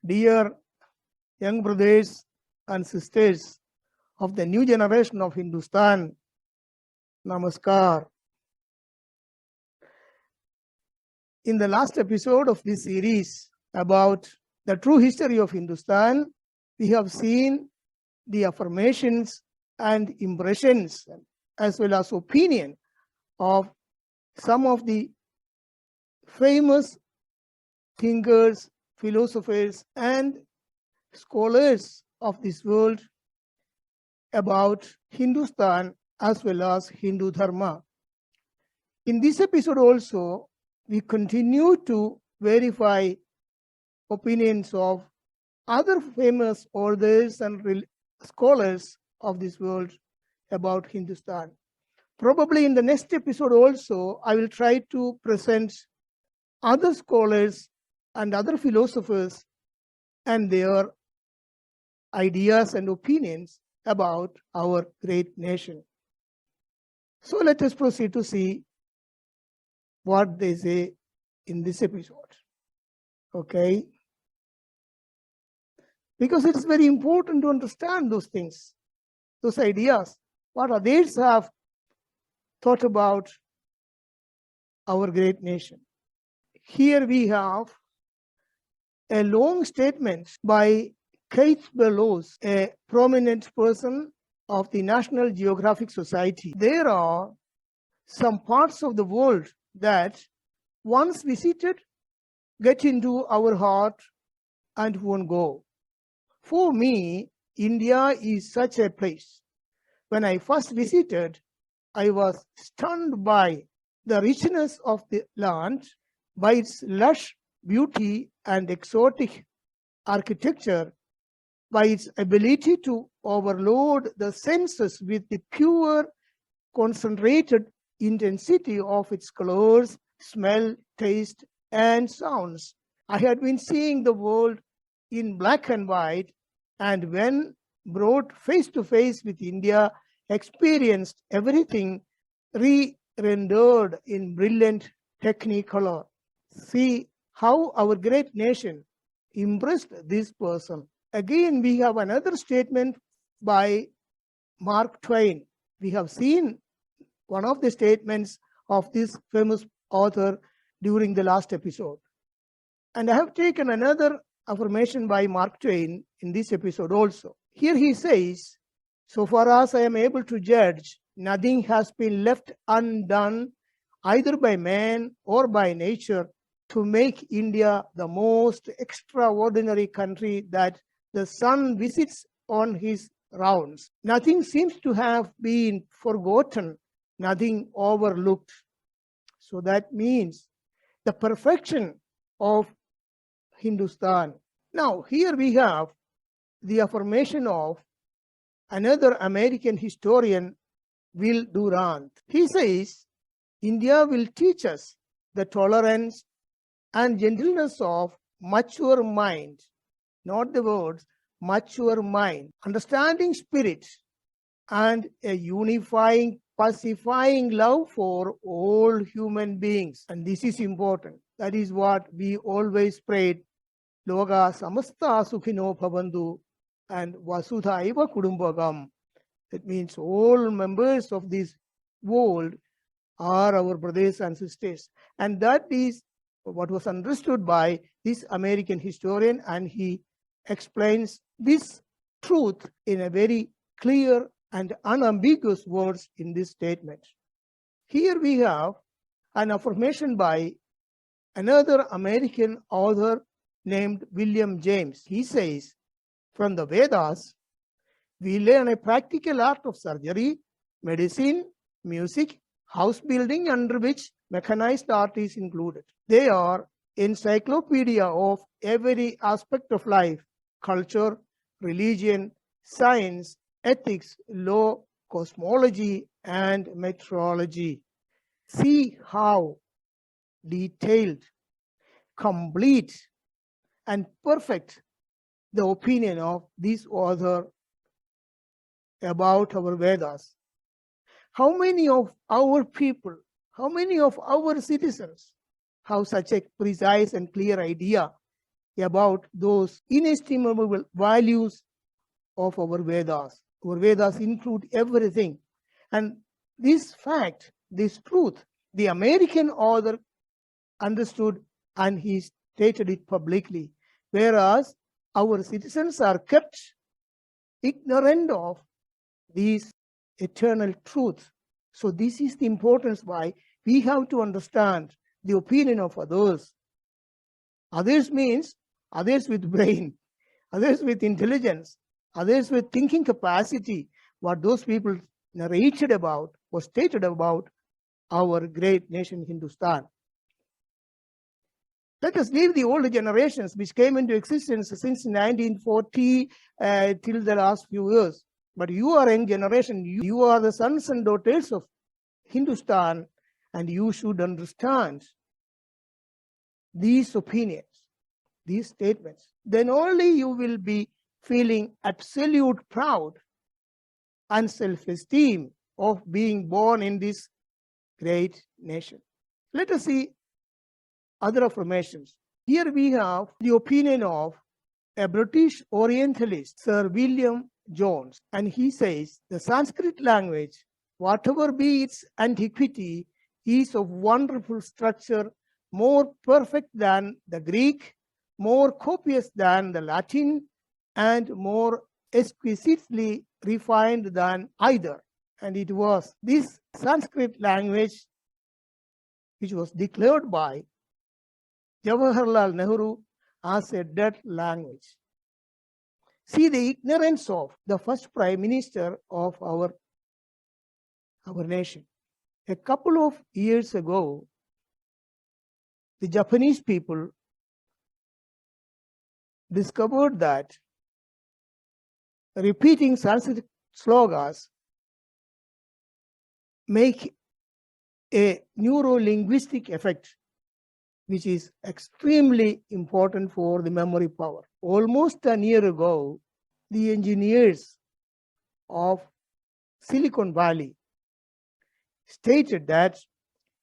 Dear young brothers and sisters of the new generation of Hindustan, Namaskar. In the last episode of this series about the true history of Hindustan, we have seen the affirmations and impressions as well as opinion of some of the famous thinkers, philosophers, and scholars of this world about Hindustan as well as Hindu Dharma. In this episode also, we continue to verify opinions of other famous authors and scholars of this world about Hindustan. Probably in the next episode also, I will try to present other scholars and other philosophers and their ideas and opinions about our great nation. So let us proceed to see what they say in this episode. Okay? Because it's very important to understand those things, those ideas, what others have thought about our great nation. Here we have a long statement by Kate Bellows, a prominent person of the National Geographic Society. There are some parts of the world that once visited get into our heart and won't go. For me, India is such a place. When I first visited, I was stunned by the richness of the land, by its lush beauty and exotic architecture, by its ability to overload the senses with the pure, concentrated intensity of its colors, smell, taste, and sounds. I had been seeing the world in black and white, and when brought face to face with India, experienced everything re-rendered in brilliant technicolor. See how our great nation impressed this person. Again, we have another statement by Mark Twain. We have seen one of the statements of this famous author during the last episode. And I have taken another affirmation by Mark Twain in this episode also. Here he says, so far as I am able to judge, nothing has been left undone either by man or by nature to make India the most extraordinary country that the sun visits on his rounds. Nothing seems to have been forgotten, nothing overlooked. So that means the perfection of Hindustan. Now, here we have the affirmation of another American historian, Will Durant. He says, India will teach us the tolerance and gentleness of mature mind, not the words, mature mind, understanding spirit, and a unifying, pacifying love for all human beings. And this is important. That is what we always prayed. Loga samasta sukhino bhavantu and vasudhaiva kudumbagam. That means all members of this world are our brothers and sisters. And that is what was understood by this American historian, and he explains this truth in a very clear and unambiguous words in this statement. Here we have an affirmation by another American author named William James. He says, from the Vedas, we learn a practical art of surgery, medicine, music, house building, under which mechanized art is included. They are encyclopedia of every aspect of life, culture, religion, science, ethics, law, cosmology, and meteorology. See how detailed, complete, and perfect the opinion of this author about our Vedas. How many of our people, how many of our citizens have such a precise and clear idea about those inestimable values of our Vedas. Our Vedas include everything. And this fact, this truth, the American author understood and he stated it publicly, whereas our citizens are kept ignorant of these eternal truths. So this is the importance why we have to understand the opinion of others. Others means others with brain, others with intelligence, others with thinking capacity. What those people narrated about or stated about our great nation Hindustan. Let us leave the older generations which came into existence since 1940 till the last few years. But you are a young generation. You are the sons and daughters of Hindustan, and you should understand these opinions, these statements. Then only you will be feeling absolute proud and self-esteem of being born in this great nation. Let us see other affirmations. Here we have the opinion of a British Orientalist, Sir William Jones, and he says the Sanskrit language, whatever be its antiquity, is of wonderful structure, more perfect than the Greek, more copious than the Latin, and more exquisitely refined than either. And it was this Sanskrit language which was declared by Jawaharlal Nehru as a dead language. See the ignorance of the first Prime Minister of our nation. A couple of years ago, the Japanese people discovered that repeating Sanskrit slogas make a neuro-linguistic effect, which is extremely important for the memory power. Almost a year ago, the engineers of Silicon Valley stated that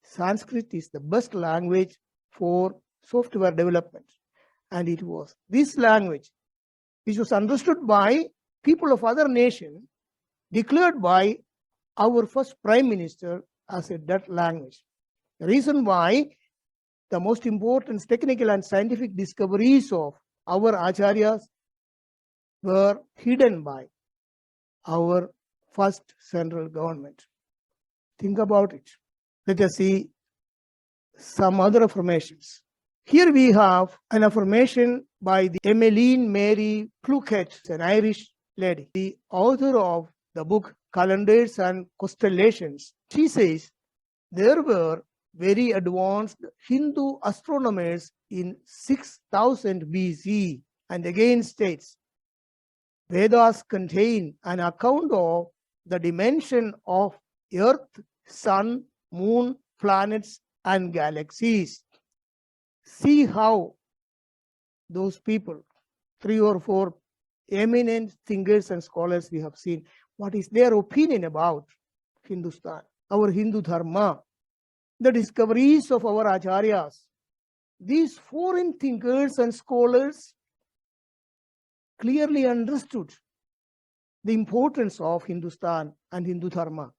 Sanskrit is the best language for software development. And it was this language, which was understood by people of other nations, declared by our first Prime Minister as a dead language. The reason why the most important technical and scientific discoveries of our acharyas were hidden by our first central government. Think about it. Let us see some other affirmations. Here we have an affirmation by the Emmeline Mary Plunkett, an Irish lady, the author of the book Calendars and Constellations. She says, there were very advanced Hindu astronomers in 6000 BC, and again states, Vedas contain an account of the dimension of Earth, Sun, Moon, planets, and galaxies. See how those people, 3 or 4 eminent thinkers and scholars we have seen, what is their opinion about Hindustan, our Hindu Dharma, the discoveries of our acharyas. These foreign thinkers and scholars clearly understood the importance of Hindustan and Hindu Dharma,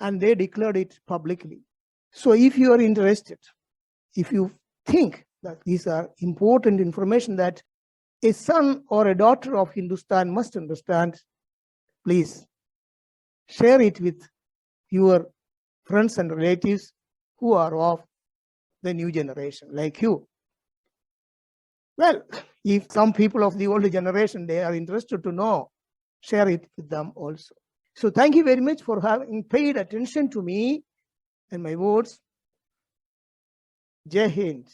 and they declared it publicly. So if you are interested, if you think that these are important information that a son or a daughter of Hindustan must understand, please share it with your friends and relatives who are of the new generation, like you. Well, if some people of the older generation, they are interested to know, share it with them also. So thank you very much for having paid attention to me and my words. Jai Hind.